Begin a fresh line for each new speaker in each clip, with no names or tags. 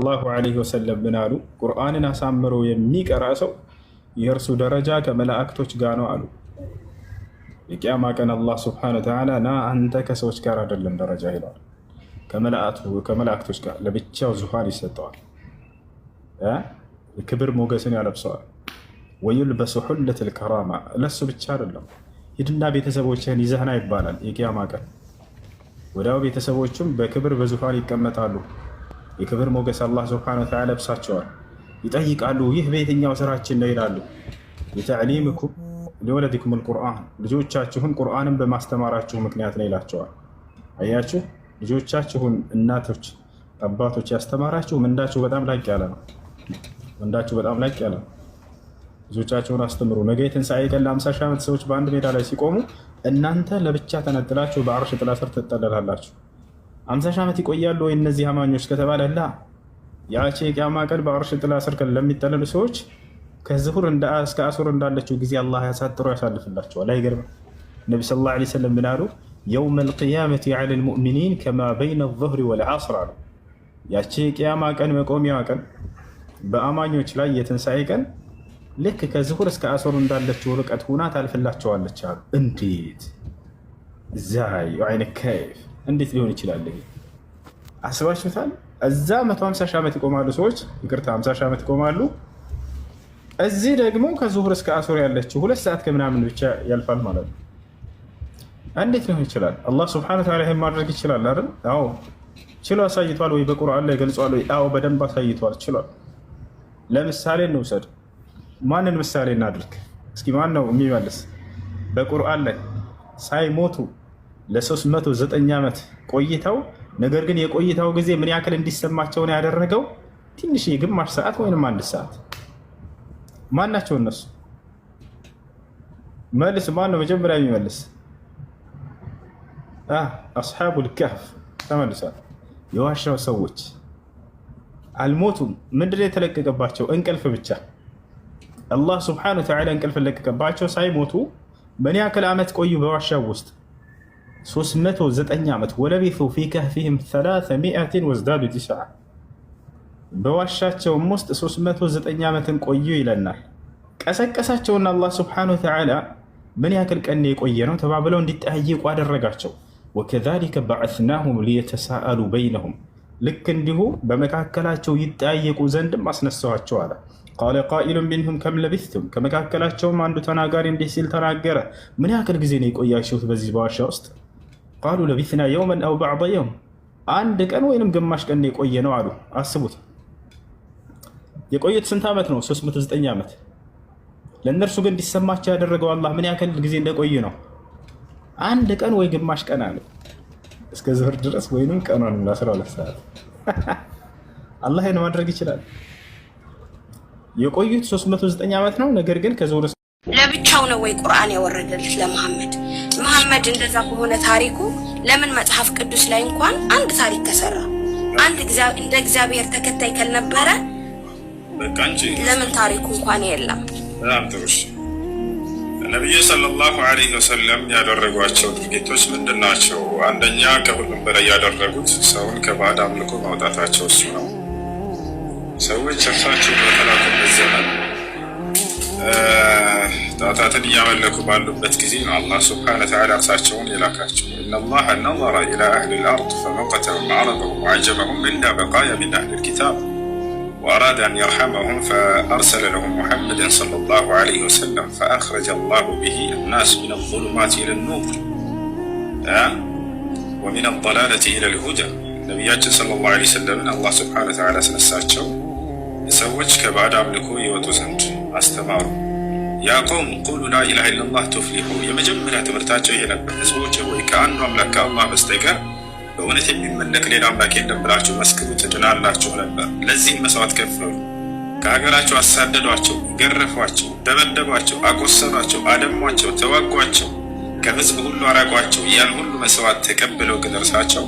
ሰለላሁ ዐለይሂ ወሰለም ምን አሉ? ቁርአንን አሳምሮ የሚቀራ ሰው የእርሱ ደረጃ ከመላእክቶች ጋር ነው አሉ። የቂያማ ቀን አላህ ስብሐነሁ ወተዓላ ና አንተ ከሰዎች ጋር አይደለም ደረጃ ይለዋል፣ ከመላእክቶች ጋር ለብቻው ዙፋን ይሰጠዋል፣ የክብር ሞገስን ያለብሰዋል። ወዩልበሱ ሑለተል ከራማ፣ ለሱ ብቻ አይደለም ሂድና ቤተሰቦችህን ይዘህና ይባላል። የቂያማ ቀን ወዲያው ቤተሰቦቹም በክብር በዙፋን ይቀመጣሉ። የክብር ሞገስ አላህ ስብሐነሁ ወተዓላ ለብሳቸዋል። ይጠይቃሉ፣ ይህ በየትኛው ስራችን ነው ይላሉ። ቢተዕሊምኩም ሊወለዲኩም ልቁርአን፣ ልጆቻችሁን ቁርአንን በማስተማራችሁ ምክንያት ነው ይላቸዋል። አያችሁ፣ ልጆቻችሁን እናቶች አባቶች ያስተማራችሁ ምንዳችሁ በጣም ላቅ ያለ ነው። ምንዳችሁ በጣም ላቅ ያለ ነው። ልጆቻችሁን አስተምሩ። ነገ የትንሣኤ ቀን ለ50 ሺህ ዓመት ሰዎች በአንድ ሜዳ ላይ ሲቆሙ እናንተ ለብቻ ተነጥላችሁ በአርሽ ጥላ ስር ትጠለላላችሁ። 50 ሺህ ዓመት ይቆያሉ ወይ እነዚህ አማኞች ከተባለ ላ ያቺ የቂያማ ቀን በአርሽ ጥላ ስር ለሚጠለሉ ሰዎች ከዝሁር እስከ አሱር እንዳለችው ጊዜ አላህ ያሳጥሮ ያሳልፍላቸዋል። አይገርም? ነቢ ሰለላሁ ዐለይሂ ወሰለም ምን አሉ? የውመል ቂያመቲ ዐለል ሙእሚኒን ከማ በይነ ዙህሪ ወልዐስር አሉ። ያቺ የቂያማ ቀን መቆሚያዋ ቀን በአማኞች ላይ የትንሣኤ ቀን ልክ ከዝሁር እስከ አሱር እንዳለችው ርቀት ሁና ታልፍላቸዋለች አሉ። እንዴት ዛይ አይነ ከይፍ እንዴት ሊሆን ይችላል? አስባችሁታል? እዛ 150 ሺህ ዓመት ይቆማሉ ሰዎች፣ ይቅርታ 50 ሺህ ዓመት ይቆማሉ። እዚህ ደግሞ ከዙሁር እስከ አሱር ያለችው 2 ሰዓት ከምናምን ብቻ ያልፋል ማለት ነው። እንዴት ሊሆን ይችላል? አላህ ስብሐነሁ ወተዓላ ይሄን ማድረግ ይችላል አይደል? አዎ ችሎ አሳይቷል ወይ? በቁርአን ላይ ገልጿል ወይ? አዎ በደንብ አሳይቷል፣ ችሏል። ለምሳሌ እንውሰድ። ማንን ምሳሌ እናድርግ እስኪ? ማን ነው የሚመልስ? በቁርአን ላይ ሳይሞቱ ለ309 ዓመት ቆይተው ነገር ግን የቆይታው ጊዜ ምን ያክል እንዲሰማቸው ነው ያደረገው? ትንሽ የግማሽ ሰዓት ወይንም 1 ሰዓት። ማን ናቸው እነሱ? መልስ። ማን ነው መጀመሪያ የሚመልስ? አስሓቡል ከህፍ ተመልሷል። የዋሻው ሰዎች አልሞቱም። ምንድን ነው የተለቀቀባቸው? እንቅልፍ ብቻ። አላህ ስብሐነሁ ወተዓላ እንቅልፍ ለቀቀባቸው። ሳይሞቱ ምን ያክል ዓመት ቆዩ በዋሻው ውስጥ? 309 ዓመት። ወለቢሱ ፊ ከህፊህም 300 ወዝዳዱ 9። በዋሻቸውም ውስጥ 309 ዓመትን ቆዩ ይለናል። ቀሰቀሳቸውና አላህ ስብሐነሁ ወተዓላ ምን ያክል ቀን የቆየ ነው ተባብለው እንዲጠያየቁ አደረጋቸው። ወከዛሊከ በዐስናሁም ሊየተሳአሉ በይነሁም፣ ልክ እንዲሁ በመካከላቸው ይጠያየቁ ዘንድም አስነሳኋቸው አለ። ቃለ ቃኢሉን ሚንሁም ከም ለቢስቱም፣ ከመካከላቸውም አንዱ ተናጋሪ እንዲህ ሲል ተናገረ፣ ምን ያክል ጊዜ ነው የቆያችሁት በዚህ በዋሻ ውስጥ? ቃሉ ለቢስና የውመን አው ባዕደ የውም፣ 1 ቀን ወይንም ግማሽ ቀን የቆየ ነው አሉ። አስቡት፣ የቆዩት ስንት ዓመት ነው? 309 ዓመት። ለእነርሱ ግን እንዲሰማቸው ያደረገው አላህ ምን ያክል ጊዜ እንደቆዩ ነው? 1 ቀን ወይ ግማሽ ቀን አለ። እስከ ዙህር ድረስ ወይንም ቀኗን ለ12 ሰዓት አላህ ይህን ማድረግ ይችላል። የቆዩት 309 ዓመት ነው። ነገር ግን ከዙህር
ለብቻው ነው ወይ ቁርአን ያወረደልት ለመሐመድ? መሐመድ እንደዛ ከሆነ ታሪኩ ለምን መጽሐፍ ቅዱስ ላይ እንኳን አንድ ታሪክ ተሰራ? እንደ እግዚአብሔር ተከታይ ካልነበረ ለምን ታሪኩ እንኳን የለም?
በጣም ጥሩ። ነብዩ ሰለላሁ ዐለይሂ ወሰለም ያደረጓቸው ድርጊቶች ምንድን ናቸው? አንደኛ ከሁሉም በላይ ያደረጉት ሰውን ከባዕድ አምልኮ ማውጣታቸው እሱ ነው። ሰዎች እርሳቸው በተላኩበት ዘመን ጣዖታትን እያመለኩ ባሉበት ጊዜ አላህ ሱብሓነሁ ወተዓላ እርሳቸውን የላካቸው። ኢነላሀ ነዘረ ኢላ አህሊል አርድ ፈመቀተሁም ወዐረበሁም ወዐጀበሁም ኢላ በቃያ ሚን አህሊል ኪታብ ወአራደ አን የርሐመሁም ፈአርሰለ ለሁም ሙሐመደን ሰለላሁ ዐለይሂ ወሰለም ፈአኽረጀ አላሁ ቢሂ አናስ ሚነ ዙሉማት ኢለ ኑር ወሚነ ضላለቲ ኢለል ሁዳ። ነቢያችን ሰለላሁ ዐለይሂ ወሰለምን አላህ ሱብሓነሁ ወተዓላ አስነሳቸው ሰዎች ከባዕድ አምልኮ ይወጡ ዘንድ አስተማሩ። ያ ቀውም ቁሉ ላኢላሃ ኢለላህ ቱፍሊሑ። የመጀመሪያ ትምህርታቸው ይሄ ነበር። ህዝቦች ሆይ ከአንዱ አምላክ ከአላህ በስተቀር በእውነት የሚመለክ ሌላ አምላክ የለም ብላችሁ መስክሩ ትድናላችሁ ነበር። ለዚህም መስዋዕት ከፈሉ። ከሀገራቸው አሳደዷቸው፣ ገረፏቸው፣ ደበደቧቸው፣ አቆሰሏቸው፣ አደሟቸው፣ ተዋጓቸው፣ ከህዝብ ሁሉ አራቋቸው። ያን ሁሉ መስዋዕት ተቀብለው ግን እርሳቸው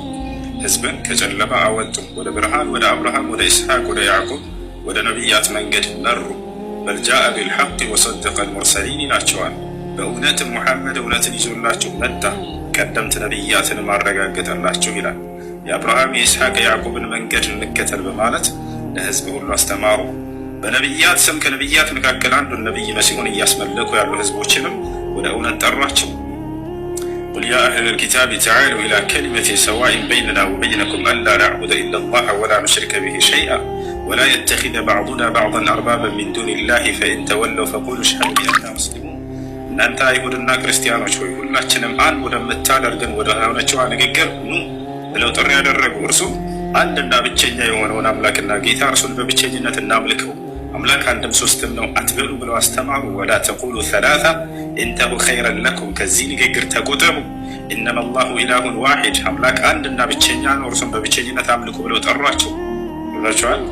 ህዝብን ከጨለማ አወጡ፣ ወደ ብርሃን፣ ወደ አብርሃም፣ ወደ ኢስሐቅ፣ ወደ ያዕቁብ፣ ወደ ነቢያት መንገድ መሩ። በልጃአ ቢልሐቅ ወሰደቀ አልሙርሰሊን ይላቸዋል። በእውነትም ሙሐመድ እውነትን ይዞላችሁ መጣ፣ ቀደምት ነቢያትን ማረጋገጠላችሁ ይላል። የአብርሃም የኢስሐቅ የያዕቁብን መንገድ እንከተል በማለት ለህዝብ ሁሉ አስተማሩ። በነቢያት ስም ከነቢያት መካከል አንዱን ነቢይ መሲሁን እያስመለኩ ያሉ ህዝቦችንም ወደ እውነት ጠሯቸው። ቁል ያ አህለል ኪታብ ተዓሉ ኢላ ከሊመቲን ሰዋኢን በይነና ወበይነኩም አላ ነዕቡደ ኢለላህ ወላ ኑሽሪከ ቢሂ ሸይአ ወላ የተኺዘ በዕዱና በዕደን አርባበን ሚን ዱኒላህ ፈኢን ተወለው ፈቁሉ ሽሀዱ ቢአንና ሙስሊሙን። እናንተ አይሁድና ክርስቲያኖች ሆይ ሁላችንም አንድ ወደምታደርገን ወደ ሆነችዋ ንግግር ኑ ብለው ጥሪ ያደረጉ። እርሱም አንድና ብቸኛ የሆነውን አምላክና ጌታ እርሱን በብቸኝነት እናምልከው፣ አምላክ አንድም ሶስትም ነው አትበሉ ብለው አስተማሩ። ወላ ተቁሉ ሰላሳ ኢንተሁ ኸይረን ለኩም፣ ከዚህ ንግግር ተቆጠቡ። ኢነማ አላሁ ኢላሁን ዋሂድ፣ አምላክ አንድና ብቸኛ ነው እርሱን በብቸኝነት አምልኩ ብለው ጠሯቸው። ብላችኋል።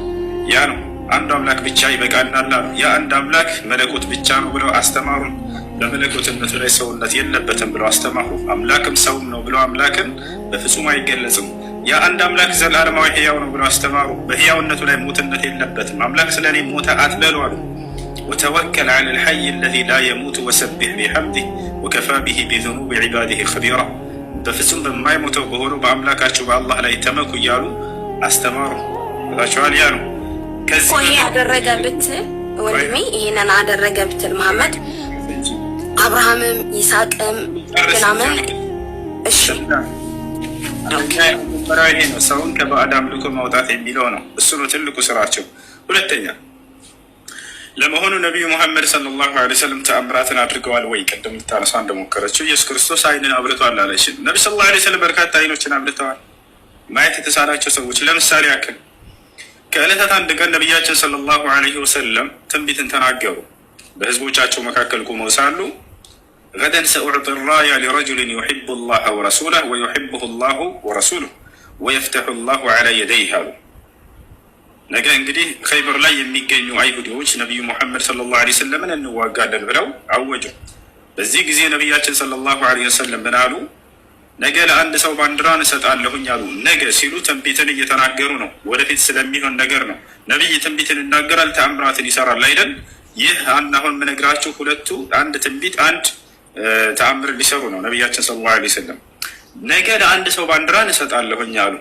ያ ነው አንዱ አምላክ ብቻ ይበቃናል አሉ። ያ አንድ አምላክ መለኮት ብቻ ነው ብለው አስተማሩን። በመለኮትነቱ ላይ ሰውነት የለበትም ብለው አስተማሩ። አምላክም ሰውም ነው ብለው አምላክን በፍጹም አይገለጽም። ያ አንድ አምላክ ዘላለማዊ ሕያው ነው ብለው አስተማሩ። በሕያውነቱ ላይ ሞትነት የለበትም። አምላክ ስለ እኔ ሞተ አትበሉ አሉ። ወተወከል ዐለ ልሐይ አለዚ ላ የሙት ወሰቢሕ ቢሐምዲህ ወከፋ ቢሂ ቢዙኑቢ ዒባዲህ ኸቢራ። በፍጹም በማይሞተው በሆነው በአምላካቸው በአላህ ላይ ተመኩ እያሉ አስተማሩ። ላቸዋል ያ ነው
ይሄ አደረገ ብትል ወንድሜ፣ ይሄንን አደረገ ብትል መሐመድ አብርሃምም ይስሐቅም ምናምን እሺ
ይሄ ነው ሰውን ከባዕድ አምልኮ ማውጣት የሚለው ነው። እሱ ነው ትልቁ ስራቸው። ሁለተኛ ለመሆኑ ነቢዩ ሙሐመድ ሰለላሁ ዐለይሂ ወሰለም ተአምራትን አድርገዋል ወይ? ቅድም ልታነሳ እንደሞከረችው ኢየሱስ ክርስቶስ አይንን አብርቷል አለችን። ነቢ ሰለላሁ ዐለይሂ ወሰለም በርካታ አይኖችን አብርተዋል። ማየት የተሳናቸው ሰዎች ለምሳሌ ያክል ከዕለታት አንድ ቀን ነቢያችን ሰለላሁ ዐለይሂ ወሰለም ትንቢትን ተናገሩ። በህዝቦቻቸው መካከል ቆመው ሳሉ ገደን ሰኡዕጢ ራያ ሊረጁሊን ዩሒቡ ላህ ወረሱለህ ወዩሒቡሁ ላሁ ወረሱሉህ ወየፍተሑ ላሁ ዐላ የደይህ አሉ። ነገ እንግዲህ ኸይበር ላይ የሚገኙ አይሁዲዎች ነቢዩ ሙሐመድ ሰለላሁ ዐለይሂ ወሰለምን እንዋጋለን ብለው አወጁ። በዚህ ጊዜ ነቢያችን ሰለላሁ ዐለይሂ ወሰለም ምን አሉ? ነገ ለአንድ ሰው ባንዲራን እሰጣለሁኝ አሉ። ነገ ሲሉ ትንቢትን እየተናገሩ ነው። ወደፊት ስለሚሆን ነገር ነው። ነቢይ ትንቢትን ይናገራል፣ ተአምራትን ይሰራል አይደል? ይህ አሁን የምነግራችሁ ሁለቱ አንድ ትንቢት አንድ ተአምር ሊሰሩ ነው። ነቢያችን ሰለላሁ ዐለይሂ ወሰለም ነገ ለአንድ ሰው ባንዲራን እሰጣለሁኝ አሉ።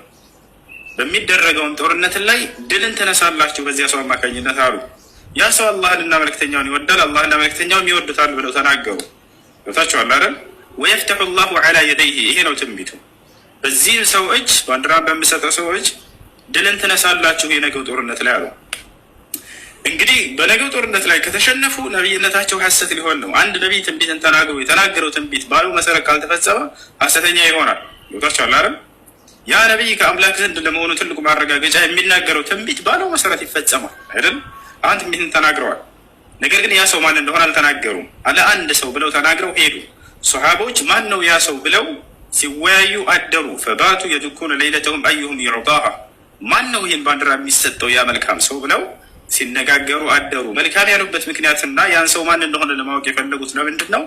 በሚደረገውን ጦርነት ላይ ድልን ትነሳላችሁ በዚያ ሰው አማካኝነት አሉ። ያ ሰው አላህንና መልእክተኛውን ይወዳል፣ አላህና መልእክተኛውን ይወዱታል ብለው ተናገሩ። ቦታችኋል አይደል? ወየፍተሑ ላሁ ዐላ የደይህ፣ ይሄ ነው ትንቢቱ። በዚህ ሰው እጅ ባንዲራን በሚሰጠው ሰው እጅ ድልን ትነሳላችሁ የነገው ጦርነት ላይ አሉ። እንግዲህ በነገው ጦርነት ላይ ከተሸነፉ ነቢይነታቸው ሐሰት ሊሆን ነው። አንድ ነቢይ ትንቢትን ተናግሮ የተናገረው ትንቢት ባለው መሰረት ካልተፈጸመ ሐሰተኛ ይሆናል። ቦታችኋል አይደል? ያ ነቢይ ከአምላክ ዘንድ ለመሆኑ ትልቁ ማረጋገጫ የሚናገረው ትንቢት ባለው መሰረት ይፈጸማል አይደል? አሁን ትንቢትን ተናግረዋል። ነገር ግን ያ ሰው ማን እንደሆነ አልተናገሩም። አለ አንድ ሰው ብለው ተናግረው ሄዱ። ሶሓቦች ማን ነው ያ ሰው ብለው ሲወያዩ አደሩ። ፈባቱ የድኩነ ሌይለተሁም አዩሁም ይዕጣሃ፣ ማን ነው ይህን ባንዲራ የሚሰጠው ያ መልካም ሰው ብለው ሲነጋገሩ አደሩ። መልካም ያሉበት ምክንያትና ያን ሰው ማን እንደሆነ ለማወቅ የፈለጉት ለምንድን ነው?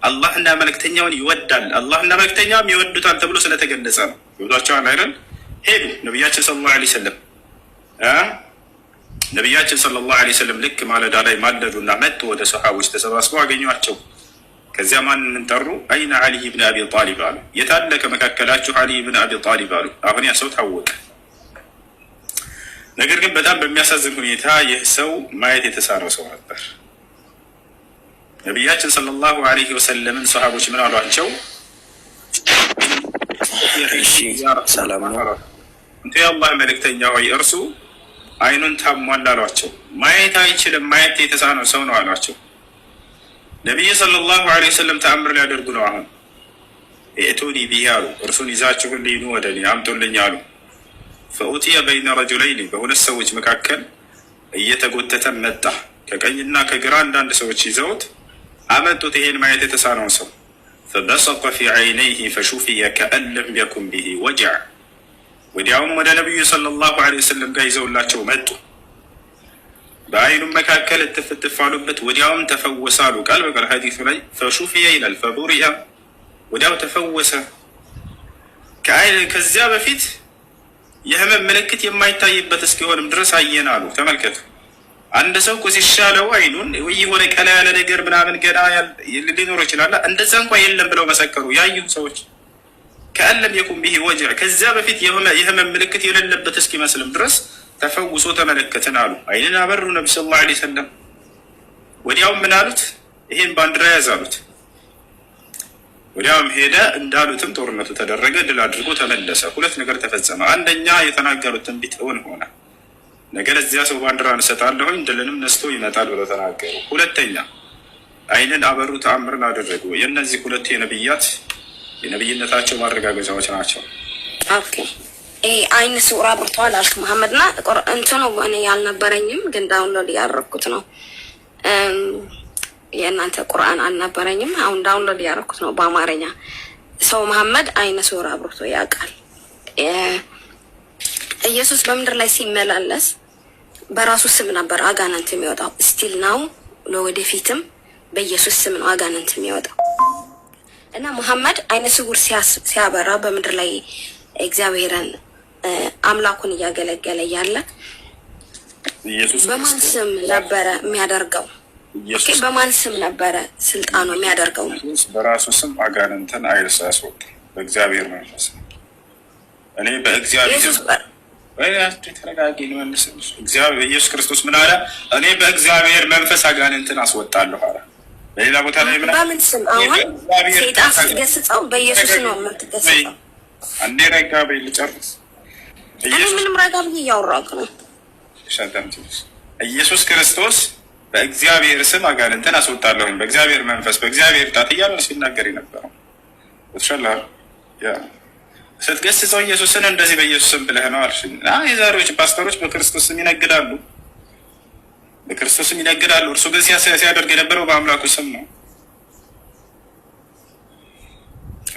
አላህና መልእክተኛውን ይወዳል፣ አላህና መልእክተኛውም ይወዱታል ተብሎ ስለተገለጸ ነው። ይወዷቸዋል አይደል? ሄዱ ነቢያችን ሰለላሁ ዐለይሂ ወሰለም ነቢያችን ሰለላሁ ዐለይሂ ወሰለም ልክ ማለዳ ላይ ማለዱና መጡ። ወደ ሰሓቦች ተሰባስበው አገኟቸው። ከዚያ ማንን ጠሩ? አይነ ዓሊይ ብን አቢ ጣሊብ አሉ። የታለ ከመካከላችሁ ዓሊይ ብን አቢ ጣሊብ አሉ። አሁን ያ ሰው ታወቀ። ነገር ግን በጣም በሚያሳዝን ሁኔታ ይህ ሰው ማየት የተሳነው ሰው ነበር። ነቢያችን ሰለላሁ ዐለይሂ ወሰለምን ሰሃቦች ምን አሏቸው?
ሰላም ነው
እንቱ የአላህ መልእክተኛ ሆይ እርሱ አይኑን ታሟል አሏቸው። ማየት አይችልም፣ ማየት የተሳነው ሰው ነው አሏቸው። ነቢይ ሰለላሁ ዐለይሂ ወሰለም ተአምር ሊያደርጉ ነው። አሁን ኢእቱኒ ቢሂ አሉ። እርሱን ይዛችሁልኝ ኑ ወደ እኔ አምጡልኝ አሉ። ፈኡቲየ በይነ ረጁለይን፣ በሁለት ሰዎች መካከል እየተጎተተ መጣ። ከቀኝና ከግራ አንዳንድ ሰዎች ይዘውት አመጡት ይሄን ማየት የተሳነውን ሰው። ፈበሰቀ ፊ ዐይነይሂ ፈሹፊየ ከአን ለም የኩን ቢሂ ወጅዕ። ወዲያውም ወደ ነቢዩ ሰለላሁ ዐለይሂ ወሰለም ጋር ይዘውላቸው መጡ። በአይኑም መካከል እትፍትፍ አሉበት። ወዲያውም ተፈወሰ አሉ። ቃል በቃል ሐዲሱ ላይ ፈሹፊየ ይላል፣ ፈቡሪአ ወዲያው ተፈወሰ። ከዚያ በፊት የህመም ምልክት የማይታይበት እስኪሆንም ድረስ አየን አሉ። ተመልከቱ፣ አንድ ሰው እኮ ሲሻለው አይኑን ወይ የሆነ ቀላ ያለ ነገር ምናምን ገና ሊኖር ይችላል። እንደዛ እንኳ የለም ብለው መሰከሩ ያዩ ሰዎች። ከአን ለም የኩን ቢሂ ወጅዕ፣ ከዚያ በፊት የህመም ምልክት የሌለበት እስኪመስልም ድረስ ተፈውሶ ተመለከትን አሉ። አይንን አበሩ ነቢ ሰለላሁ ዐለይሂ ወሰለም። ወዲያውም ምን አሉት? ይሄን ባንዲራ ያዝ አሉት። ወዲያውም ሄደ። እንዳሉትም ጦርነቱ ተደረገ። ድል አድርጎ ተመለሰ። ሁለት ነገር ተፈጸመ። አንደኛ የተናገሩት ትንቢት እውን ሆነ። ነገ ለዚያ ሰው ባንዲራ እንሰጣለሁኝ ድልንም ነስቶ ይመጣል ብለው ተናገሩ። ሁለተኛ አይንን አበሩ፣ ተአምርን አደረጉ። የእነዚህ ሁለት የነብያት የነብይነታቸው ማረጋገጫዎች ናቸው።
ኦኬ አይን ስውራ አብርተዋል አልክ መሐመድና እንትኑ እኔ ያልነበረኝም ግን ዳውንሎድ ያደረኩት ነው። የእናንተ ቁርአን አልነበረኝም። አሁን ዳውንሎድ ያደረኩት ነው በአማርኛ። ሰው መሐመድ አይነ ስውራ አብርቶ ያውቃል። ኢየሱስ በምድር ላይ ሲመላለስ በራሱ ስም ነበር አጋንንት የሚወጣው። ስቲል ናው ለወደፊትም በኢየሱስ ስም ነው አጋንንት የሚወጣው። እና መሐመድ አይነ ስውር ሲያበራ በምድር ላይ እግዚአብሔርን አምላኩን እያገለገለ ያለ በማን ስም ነበረ የሚያደርገው? ኦኬ በማን ስም ነበረ ስልጣኑ የሚያደርገው?
በራሱ ስም አጋንንትን አይሳስወጥ በእግዚአብሔር መንፈስ። እኔ በእግዚአብሔር ተረጋጊ ልመልስልሽ። ኢየሱስ ክርስቶስ ምን አለ? እኔ በእግዚአብሔር መንፈስ አጋንንትን አስወጣለሁ አለ። በሌላ ቦታ ላይ
በምን ስም? አሁን ሰይጣን ሲገስጸው በኢየሱስ ነው የምትገስጸው።
አንዴ ረጋ በይ ልጨርስ።
እኔ ምንም ረጋ ብዬ እያወራሁ ነው።
ኢየሱስ ክርስቶስ በእግዚአብሔር ስም አጋንንትን አስወጣለሁኝ በእግዚአብሔር መንፈስ በእግዚአብሔር ጣት እያለ ሲናገር የነበረው ስትገስጸው ኢየሱስን እንደዚህ በኢየሱስ ስም ብለህ ነው አልሽኝ። የዛሬዎች ፓስተሮች በክርስቶስ ስም ይነግዳሉ፣ በክርስቶስ ስም ይነግዳሉ። እርሱ ግን ሲያደርግ የነበረው በአምላኩ ስም ነው።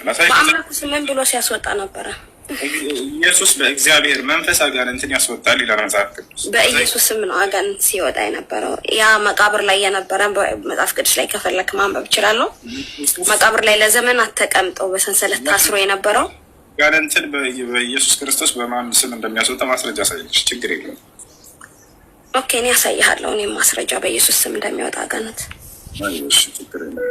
በአምላኩ ስም ምን ብሎ ሲያስወጣ ነበረ?
ኢየሱስ በእግዚአብሔር መንፈስ አጋንንትን ያስወጣል ይላል መጽሐፍ ቅዱስ።
በኢየሱስ ስም ነው አጋንንት ሲወጣ የነበረው። ያ መቃብር ላይ የነበረ መጽሐፍ ቅዱስ ላይ ከፈለክ ማንበብ እችላለሁ። መቃብር ላይ ለዘመናት ተቀምጠው በሰንሰለት ታስሮ የነበረው
አጋንንትን በኢየሱስ ክርስቶስ በማን ስም እንደሚያስወጣ ማስረጃ አሳየች። ችግር የለም።
ኦኬ እኔ ያሳይሃለሁ። እኔም ማስረጃ በኢየሱስ ስም እንደሚወጣ አጋንንት።
ችግር የለም።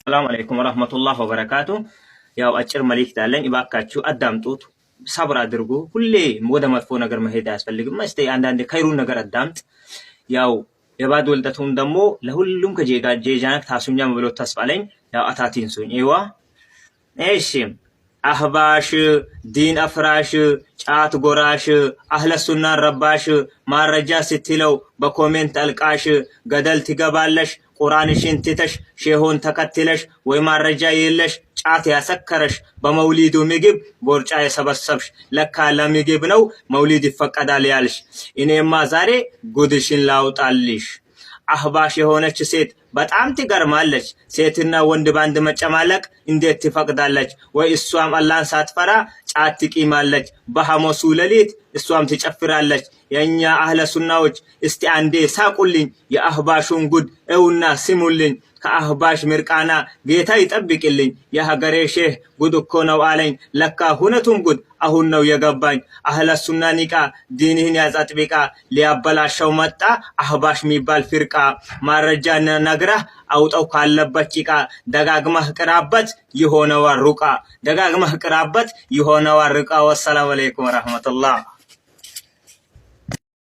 ሰላም አለይኩም ወራህመቱላህ ወበረካቱ። ያው አጭር መልእክት አለኝ። እባካችሁ አዳምጡት፣ ሰብር አድርጉ። ሁሌ ወደ መጥፎ ነገር መሄድ አያስፈልግም። እስቲ አንዳንዴ ከይሩን ነገር አዳምጥ። ያው የባድ ወልደቱም ደግሞ ለሁሉም ከጄጃናክ ታሱኛ ብሎ ተስፋለኝ። ያው አታቲንሱኝ ይዋ እሺ አህባሽ ዲን አፍራሽ ጫት ጎራሽ አህለሱና ረባሽ ማረጃ ስትለው በኮሜንት አልቃሽ ገደል ትገባለሽ። ቁርአንሽን ትተሽ ሼሆን ተከትለሽ ወይ ማረጃ የለሽ ጫት ያሰከረሽ በመውሊዱ ምግብ ቦርጫ የሰበሰብሽ ለካ ለምግብ ነው መውሊድ ይፈቀዳል ያልሽ። እኔማ ዛሬ ጉድሽን ላውጣልሽ። አህባሽ የሆነች ሴት በጣም ትገርማለች። ሴትና ወንድ ባንድ መጨማለቅ እንዴት ትፈቅዳለች? ወይ እሷም አላህን ሳትፈራ ጫት ትቂማለች። በሐሙሱ ሌሊት እሷም ትጨፍራለች። የኛ አህለ ሱናዎች እስቲ አንዴ ሳቁልኝ፣ የአህባሹን ጉድ እውና ስሙልኝ። ከአህባሽ ምርቃና ጌታ ይጠብቅልኝ። የሀገሬ ሼህ ጉድ እኮ ነው አለኝ። ለካ ሁነቱም ጉድ አሁን ነው የገባኝ። አህለ ሱና ኒቃ ዲንህን ያጸጥብቃ ሊያበላሸው መጣ አህባሽ የሚባል ፍርቃ። ማረጃ ነግረህ አውጣው ካለበት ጭቃ። ደጋግመህ ቅራበት ይሆነዋል ሩቃ። ደጋግመህ ቅራበት ይሆነዋል ሩቃ። ወሰላሙ አለይኩም ወራህመቱላህ